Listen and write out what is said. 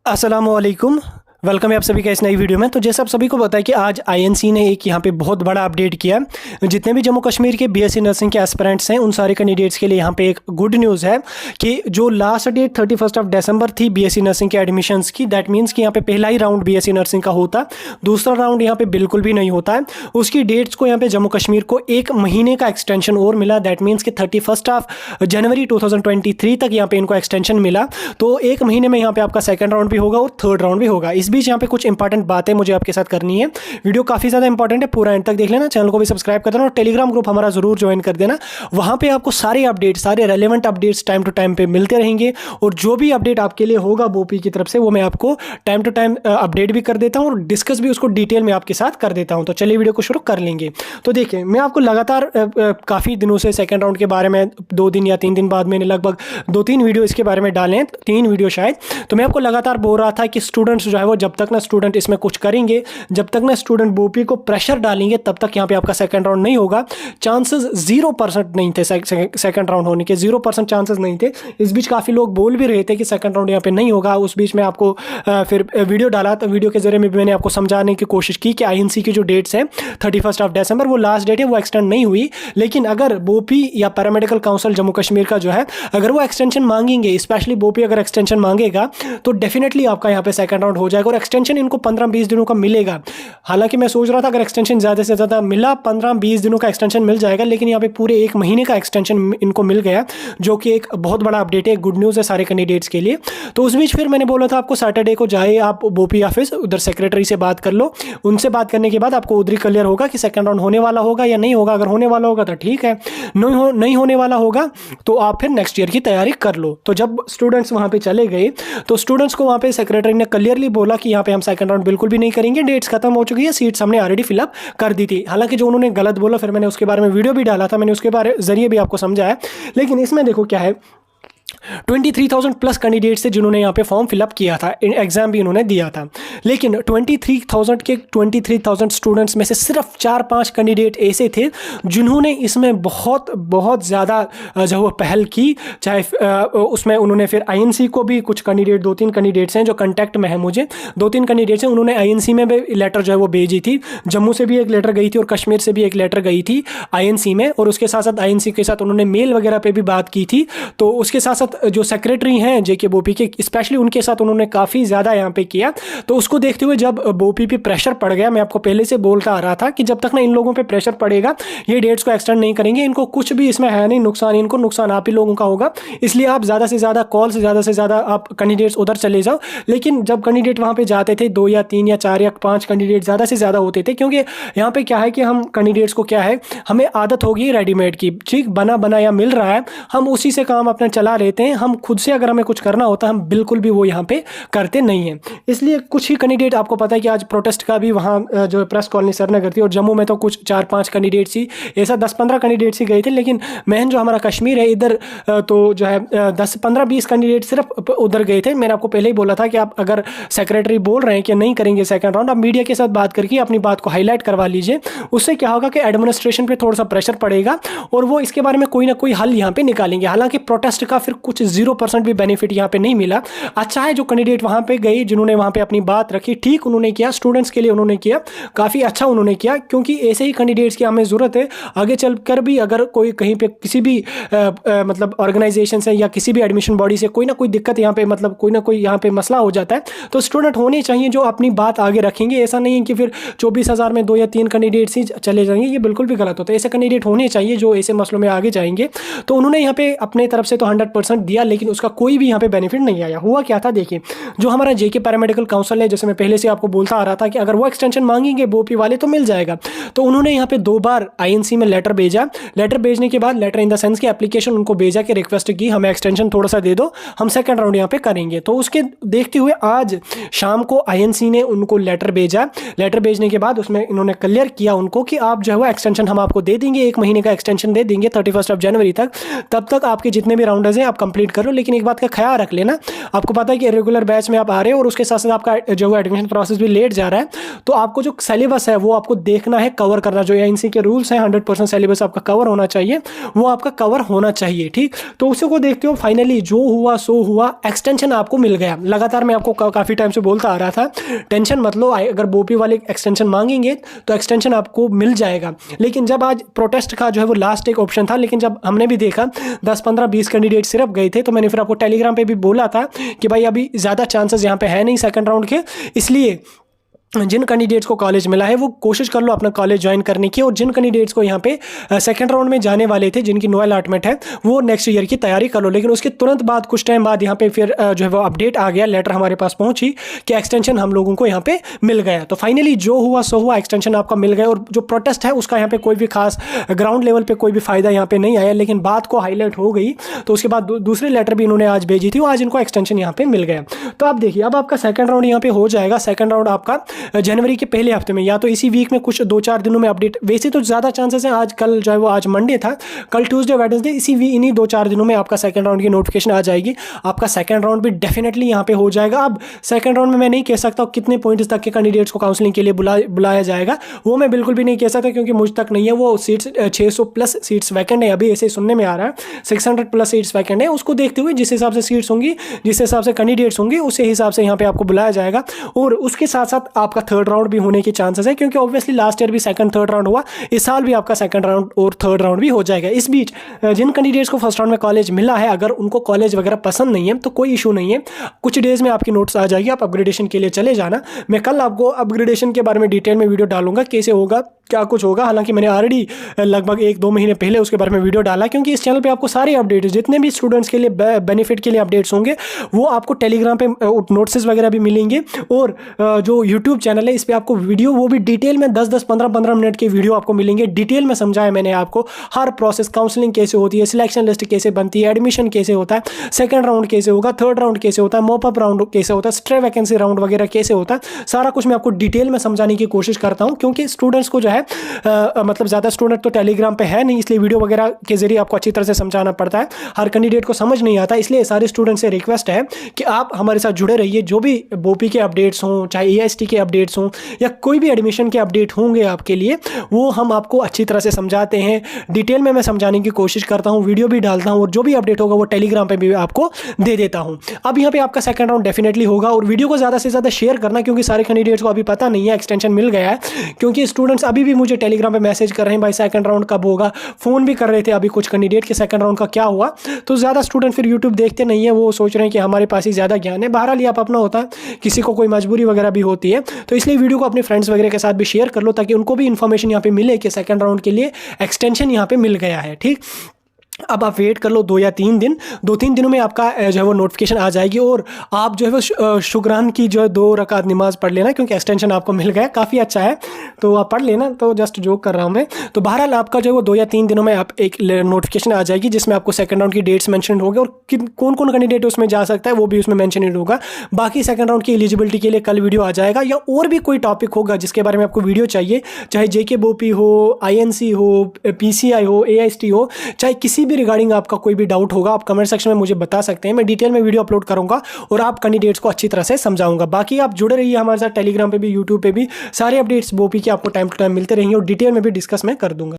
अस्सलामुअलैकुम। वेलकम है आप सभी का इस नई वीडियो में। तो जैसे आप सभी को पता है कि आज आईएनसी ने एक यहाँ पे बहुत बड़ा अपडेट किया। जितने भी जम्मू कश्मीर के बीएससी नर्सिंग के एस्पिरेंट्स हैं उन सारे कैंडिडेट्स के लिए यहाँ पे एक गुड न्यूज़ है कि जो लास्ट डेट 31 दिसंबर थी बीएससी नर्सिंग के एडमिशन्स की, दैट मीन्स कि यहाँ पे पहला ही राउंड बीएससी नर्सिंग का होता, दूसरा राउंड यहाँ पे बिल्कुल भी नहीं होता है। उसकी डेट्स को यहाँ पे जम्मू कश्मीर को एक महीने का एक्सटेंशन और मिला। दैट मीन्स कि 31 जनवरी 2023 तक यहाँ पे इनको एक्सटेंशन मिला। तो एक महीने में यहाँ पे आपका सेकंड राउंड भी होगा और थर्ड राउंड भी होगा। इस बीच यहाँ पे कुछ इंपॉर्टेंट बातें मुझे आपके साथ करनी है। वीडियो काफी ज्यादा इंपॉर्टेंट है, पूरा एंड तक देख लेना। चैनल को भी सब्सक्राइब कर देना और टेलीग्राम ग्रुप हमारा जरूर ज्वाइन कर देना। वहां पे आपको सारे अपडेट, सारे relevant updates time to time पे मिलते रहेंगे और जो भी अपडेट आपके लिए होगा बोपी की तरफ से वो मैं आपको टाइम टू टाइम अपडेट भी कर देता हूं और डिस्कस भी उसको डिटेल में आपके साथ कर देता हूं। तो चलिए वीडियो को शुरू कर लेंगे। तो देखिए, मैं आपको लगातार काफी दिनों से सेकंड राउंड के बारे में 2 दिन या 3 दिन बाद मैंने लगभग 2-3 वीडियो इसके बारे में डाले हैं, 3 वीडियो शायद। तो मैं आपको लगातार बोल रहा था कि स्टूडेंट्स जो है वो जब तक ना स्टूडेंट इसमें कुछ करेंगे, जब तक ना स्टूडेंट बोपी को प्रेशर डालेंगे, तब तक यहाँ पे आपका सेकंड राउंड नहीं होगा। चांसेस 0% नहीं थे सेकंड राउंड होने के, 0% चांसेस नहीं थे। इस बीच काफी लोग बोल भी रहे थे कि सेकंड राउंड यहाँ पे नहीं होगा। उस बीच में आपको फिर वीडियो डाला, तो वीडियो के जरिए में भी मैंने आपको समझाने की कोशिश की कि आईएनसी की जो डेट्स है 31 दिसंबर वो लास्ट डेट है, वो एक्सटेंड नहीं हुई। लेकिन अगर बोपी या पैरामेडिकल काउंसिल जम्मू कश्मीर का जो है अगर वो एक्सटेंशन मांगेंगे, स्पेशली बोपी अगर एक्सटेंशन मांगेगा तो डेफिनेटली आपका यहाँ पे सेकंड राउंड हो जाएगा और एक्सटेंशन इनको 15-20 दिनों का मिलेगा। हालांकि मैं सोच रहा था अगर एक्सटेंशन ज़्यादा से ज़्यादा मिला 15-20 दिनों का एक्सटेंशन मिल जाएगा, लेकिन यहाँ पे पूरे एक महीने का एक्सटेंशन इनको मिल गया, जो कि एक बहुत बड़ा अपडेट है, गुड न्यूज़ है सारे कैंडिडेट्स के लिए। तो उस बीच फिर मैंने बोला था आपको सैटरडे को जाए आप बोपी ऑफिस, उधर सेक्रेटरी से बात कर लो। उनसे बात करने के बाद आपको उधर ही क्लियर होगा कि सेकंड राउंड होने वाला होगा या नहीं होगा। अगर होने वाला होगा तो ठीक है, नहीं होने वाला होगा तो आप फिर नेक्स्ट ईयर की तैयारी कर लो। तो जब स्टूडेंट्स वहाँ पे चले गए तो स्टूडेंट्स को वहाँ पे सेक्रेटरी ने क्लियरली बोला कि यहाँ पे हम सेकंड राउंड बिल्कुल भी नहीं करेंगे, डेट्स खत्म हो चुकी है, सीट्स हमने ऑलरेडी फिलअप कर दी थी। हालांकि जो उन्होंने गलत बोला फिर मैंने उसके बारे में वीडियो भी डाला था, मैंने उसके बारे जरिए भी आपको समझाया। लेकिन इसमें देखो क्या है, 23,000 प्लस कैंडिडेट्स थे जिन्होंने यहाँ पे फॉर्म फिलअप किया था, एग्जाम भी इन्होंने दिया था। लेकिन 23,000 स्टूडेंट्स में से सिर्फ 4-5 कैंडिडेट ऐसे थे जिन्होंने इसमें बहुत ज़्यादा जो वो पहल की। चाहे उसमें उन्होंने फिर आईएनसी को भी कुछ कैंडिडेट, 2-3 कैंडिडेट्स हैं जो कॉन्टैक्ट में है मुझे, 2-3 कैंडिडेट्स हैं, उन्होंने आईएनसी में भी लेटर जो है वो भेजी थी। जम्मू से भी एक लेटर गई थी और कश्मीर से भी एक लेटर गई थी आईएनसी में, और उसके साथ साथ आईएनसी के साथ उन्होंने मेल वगैरह पर भी बात की थी। तो उसके साथ जो सेक्रेटरी हैं जेके बोपी के, स्पेशली उनके साथ उन्होंने काफ़ी ज़्यादा यहाँ पे किया। तो उसको देखते हुए जब बोपी पे प्रेशर पड़ गया, मैं आपको पहले से बोलता आ रहा था कि जब तक ना इन लोगों पे प्रेशर पड़ेगा ये डेट्स को एक्सटेंड नहीं करेंगे, इनको कुछ भी इसमें है नहीं नुकसान, इनको नुकसान आप ही लोगों का होगा। इसलिए आप ज़्यादा से ज़्यादा कॉल से ज़्यादा आप कैंडिडेट्स उधर चले जाओ। लेकिन जब कैंडिडेट वहाँ पर जाते थे 2 या 3 या 4 या 5 कैंडिडेट ज़्यादा से ज़्यादा होते थे, क्योंकि यहाँ पर क्या है कि हम कैंडिडेट्स को क्या है, हमें आदत होगी रेडीमेड की, ठीक बना बनाया मिल रहा है, हम उसी से काम अपना चला लेते हैं। हम खुद से अगर हमें कुछ करना होता है हम बिल्कुल भी वो यहाँ पे करते नहीं हैं। इसलिए कुछ ही कैंडिडेट, आपको पता है कि आज प्रोटेस्ट का भी वहाँ जो प्रेस कॉलोनी सरनगर थी, और जम्मू में तो कुछ 4-5 कैंडिडेट्स ही, ऐसा 10-15 कैंडिडेट्स ही गए थे। लेकिन मेन जो हमारा कश्मीर है इधर तो जो है 10-15-20 कैंडिडेट सिर्फ उधर गए थे। मैंने आपको पहले ही बोला था कि आप अगर सेक्रेटरी बोल रहे हैं कि नहीं करेंगे सेकंड राउंड, आप मीडिया के साथ बात करके अपनी बात को हाईलाइट करवा लीजिए। उससे क्या होगा कि एडमिनिस्ट्रेशन पे थोड़ा सा प्रेशर पड़ेगा और वो इसके बारे में कोई ना कोई हल यहाँ पे निकालेंगे। हालांकि प्रोटेस्ट का फिर कुछ 0% भी बेनिफिट यहाँ पे नहीं मिला। अच्छा है जो कैंडिडेट वहाँ पे गए, जिन्होंने वहाँ पे अपनी बात रखी, ठीक उन्होंने किया, स्टूडेंट्स के लिए उन्होंने किया, काफ़ी अच्छा उन्होंने किया, क्योंकि ऐसे ही कैंडिडेट्स की हमें ज़रूरत है। आगे चलकर भी अगर कोई कहीं पे किसी भी मतलब ऑर्गेनाइजेशन से या किसी भी एडमिशन बॉडी से कोई ना कोई दिक्कत यहाँ पे, मतलब कोई ना कोई यहाँ पे मसला हो जाता है, तो स्टूडेंट होने चाहिए जो अपनी बात आगे रखेंगे। ऐसा नहीं है कि फिर 24,000 में 2 या 3 कैंडिडेट्स ही चले जाएंगे, ये बिल्कुल भी गलत होता है। ऐसे कैंडिडेट होने चाहिए जो ऐसे मसलों में आगे जाएंगे। तो उन्होंने यहाँ पे अपने तरफ से तो 100% दिया, लेकिन उसका कोई भी यहाँ पे बेनिफिट नहीं आया। हुआ क्या था, देखिए, जो हमारा जेके पैरामेडिकल काउंसिल है, जैसे मैं पहले से आपको बोलता आ रहा था कि अगर वो एक्सटेंशन मांगेंगे बोपी वाले तो मिल जाएगा। तो उन्होंने यहाँ पे 2 बार आईएनसी में लेटर भेजा। लेटर भेजने के बाद, लेटर इन द सेंस की एप्लीकेशन उनको भेजा कि रिक्वेस्ट की हमें एक्सटेंशन थोड़ा सा दे दो, हम सेकंड राउंड यहाँ पे करेंगे। तो उसके देखते हुए आज शाम को आईएनसी ने उनको लेटर भेजा। लेटर भेजने के बाद उसमें इन्होंने क्लियर किया उनको कि आप जो है वो एक्सटेंशन हम आपको दे देंगे, 1 महीने का एक्सटेंशन दे देंगे 31 जनवरी तक। तब तक आपके जितने भी राउंडर्स हैं आप कंप्लीट कर लो, लेकिन एक बात का ख्याल रख लेना, आपको पता है कि रेगुलर बैच में आप आ रहे हो और उसके साथ साथ आपका जो एडमिशन प्रोसेस भी लेट जा रहा है, तो आपको जो सिलेबस है वो आपको देखना है, कवर करना, जो एएनसी के रूल्स हैं 100% सिलेबस आपका कवर होना चाहिए, वो आपका कवर होना चाहिए। ठीक, तो उसी को देखते हो फाइनली जो हुआ सो हुआ, एक्सटेंशन आपको मिल गया। लगातार मैं आपको काफ़ी टाइम से बोलता आ रहा था टेंशन मत लो, अगर बोपी वाले एक्सटेंशन मांगेंगे तो एक्सटेंशन आपको मिल जाएगा। लेकिन जब आज प्रोटेस्ट का जो है वो लास्ट एक ऑप्शन था, लेकिन जब हमने भी देखा 10 15 20 कैंडिडेट सिर्फ गए थे, तो मैंने फिर आपको टेलीग्राम पे भी बोला था कि भाई अभी ज़्यादा चांसेस यहाँ पे है नहीं सेकंड राउंड के, इसलिए जिन कैंडिडेट्स को कॉलेज मिला है वो कोशिश कर लो अपना कॉलेज ज्वाइन करने की, और जिन कैंडिडेट्स को यहाँ पे सेकंड राउंड में जाने वाले थे, जिनकी नो अलॉटमेंट है, वो नेक्स्ट ईयर की तैयारी कर लो। लेकिन उसके तुरंत बाद कुछ टाइम बाद यहाँ पे फिर जो है वो अपडेट आ गया, लेटर हमारे पास पहुंची कि एक्सटेंशन हम लोगों को यहाँ पे मिल गया। तो फाइनली जो हुआ सो हुआ, एक्सटेंशन आपका मिल गया, और जो प्रोटेस्ट है उसका यहाँ पे कोई भी खास ग्राउंड लेवल पर कोई भी फायदा यहाँ पे नहीं आया, लेकिन बात को हाईलाइट हो गई। तो उसके बाद दूसरी लेटर भी इन्होंने आज भेजी थी, वो आज इनको एक्सटेंशन यहाँ पे मिल गया। तो आप देखिए अब आपका सेकंड राउंड यहाँ पे हो जाएगा। सेकंड राउंड आपका जनवरी के पहले हफ्ते में या तो इसी वीक में कुछ 2-4 दिनों में अपडेट, वैसे तो ज़्यादा चांसेस हैं, आज कल जो है वो आज मंडे था, कल ट्यूसडे वेडनेसडे, इन्हीं 2-4 दिनों में आपका सेकंड राउंड की नोटिफिकेशन आ जाएगी। आपका सेकंड राउंड भी डेफिनेटली यहाँ पे हो जाएगा। अब सेकंड राउंड में मैं नहीं कह सकता कितने पॉइंट्स तक के कैंडिडेट्स को काउंसलिंग के लिए बुलाया जाएगा, वो मैं बिल्कुल भी नहीं कह सकता, क्योंकि मुझ तक नहीं है। वो सीट्स 600 प्लस सीट्स वैकेंट है, अभी ऐसे सुनने में आ रहा है 600 प्लस सीट्स वैकेंट है। उसको देखते हुए जिस हिसाब से सीट्स होंगी, जिस हिसाब से कैंडिडेट्स होंगे, उसी हिसाब से यहाँ पे आपको बुलाया जाएगा। और उसके साथ साथ आपका थर्ड राउंड भी होने के चांसेस है, क्योंकि ऑब्वियसली लास्ट ईयर भी सेकंड थर्ड राउंड हुआ, इस साल भी आपका सेकंड राउंड और थर्ड राउंड भी हो जाएगा। इस बीच जिन कैंडिडेट्स को फर्स्ट राउंड में कॉलेज मिला है, अगर उनको कॉलेज वगैरह पसंद नहीं है तो कोई इशू नहीं है, कुछ डेज में आपकी नोट्स आ जाएगी, आप अपग्रेडेशन के लिए चले जाना। मैं कल आपको अपग्रेडेशन के बारे में डिटेल में वीडियो डालूंगा, कैसे होगा, क्या कुछ होगा। हालांकि मैंने ऑलरेडी लगभग 1-2 महीने पहले उसके बारे में वीडियो डाला, क्योंकि इस चैनल पे आपको सारे अपडेट्स, जितने भी स्टूडेंट्स के लिए बेनिफिट के लिए अपडेट्स होंगे, वो आपको टेलीग्राम पे नोट्स वगैरह भी मिलेंगे, और जो यूट्यूब चैनल है इस पर आपको वीडियो, वो भी डिटेल में 10-10, 15-15 मिनट के वीडियो आपको मिलेंगे। डिटेल में समझाया मैंने आपको हर प्रोसेस, काउंसलिंग कैसे होती है, सिलेक्शन लिस्ट कैसे बनती है, एडमिशन कैसे होता है, सेकंड राउंड कैसे होगा, थर्ड राउंड कैसे होता है, मॉपअप राउंड कैसे होता है, स्ट्रे वैकेंसी राउंड वगैरह कैसे होता है, सारा कुछ मैं आपको डिटेल में समझाने की कोशिश करता हूँ। क्योंकि स्टूडेंट्स को जो है मतलब ज़्यादा स्टूडेंट तो टेलीग्राम पे है नहीं, इसलिए वीडियो वगैरह के जरिए आपको अच्छी तरह से समझाना पड़ता है, हर कैंडिडेट को समझ नहीं आता। इसलिए सारे स्टूडेंट से रिक्वेस्ट है कि आप हमारे साथ जुड़े रहिए, जो भी बोपी के अपडेट्स हों, चाहे एएसटी के अपडेट्स हों, या कोई भी एडमिशन के अपडेट होंगे आपके लिए, वो हम आपको अच्छी तरह से समझाते हैं, डिटेल में मैं समझाने की कोशिश करता हूँ, वीडियो भी डालता हूँ, और जो भी अपडेट होगा वो टेलीग्राम पे भी आपको दे देता हूँ। अब यहाँ पे आपका सेकंड राउंड डेफिनेटली होगा, और वीडियो को ज़्यादा से ज़्यादा शेयर करना, क्योंकि सारे कैंडिडेट्स को अभी पता नहीं है एक्सटेंशन मिल गया है, क्योंकि स्टूडेंट्स अभी भी मुझे टेलीग्राम पे मैसेज कर रहे हैं, भाई सेकंड राउंड कब होगा, फ़ोन भी कर रहे थे अभी कुछ कैंडिडेट के सेकंड राउंड का क्या हुआ। तो ज़्यादा स्टूडेंट फिर यूट्यूब देखते नहीं है, वो सोच रहे हैं कि हमारे पास ही ज़्यादा ज्ञान है। बहरहाल ये आप अपना होता है, किसी को कोई मजबूरी वगैरह भी होती है, तो इसलिए वीडियो को अपने फ्रेंड्स वगैरह के साथ भी शेयर कर लो, ताकि उनको भी इन्फॉर्मेशन यहाँ पे मिले कि सेकंड राउंड के लिए एक्सटेंशन यहाँ पे मिल गया है। ठीक, अब आप वेट कर लो 2 या 3 दिन, 2-3 दिनों में आपका जो है वो नोटिफिकेशन आ जाएगी, और आप जो है वो शुक्रान की जो है 2 रकात नमाज पढ़ लेना, क्योंकि एक्सटेंशन आपको मिल गया, काफ़ी अच्छा है, तो आप पढ़ लेना। तो जस्ट जोक कर रहा हूँ मैं। तो बहरहाल आपका जो है वो 2 या 3 दिनों में आप एक नोटिफिकेशन आ जाएगी, जिसमें आपको सेकंड राउंड की डेट्स मेंशन होगी, और कौन कौन कैंडिडेट उसमें जा सकता है वो भी उसमें मेंशन होगा। बाकी सेकंड राउंड की एलिजिबिलिटी के लिए कल वीडियो आ जाएगा, या और भी कोई टॉपिक होगा जिसके बारे में आपको वीडियो चाहिए, चाहे जेके बोपी हो, INC हो, PCI हो, AIST हो, चाहे किसी भी रिगार्डिंग आपका कोई भी डाउट होगा, आप कमेंट सेक्शन में मुझे बता सकते हैं। मैं डिटेल में वीडियो अपलोड करूंगा और आप कैंडिडेट्स को अच्छी तरह से समझाऊंगा। बाकी आप जुड़े रहिए हमारे साथ, टेलीग्राम पे भी, यूट्यूब पे भी, सारे अपडेट्स बोपी के आपको टाइम टू टाइम मिलते रहेंगे, और डिटेल में भी डिस्कस मैं कर दूंगा।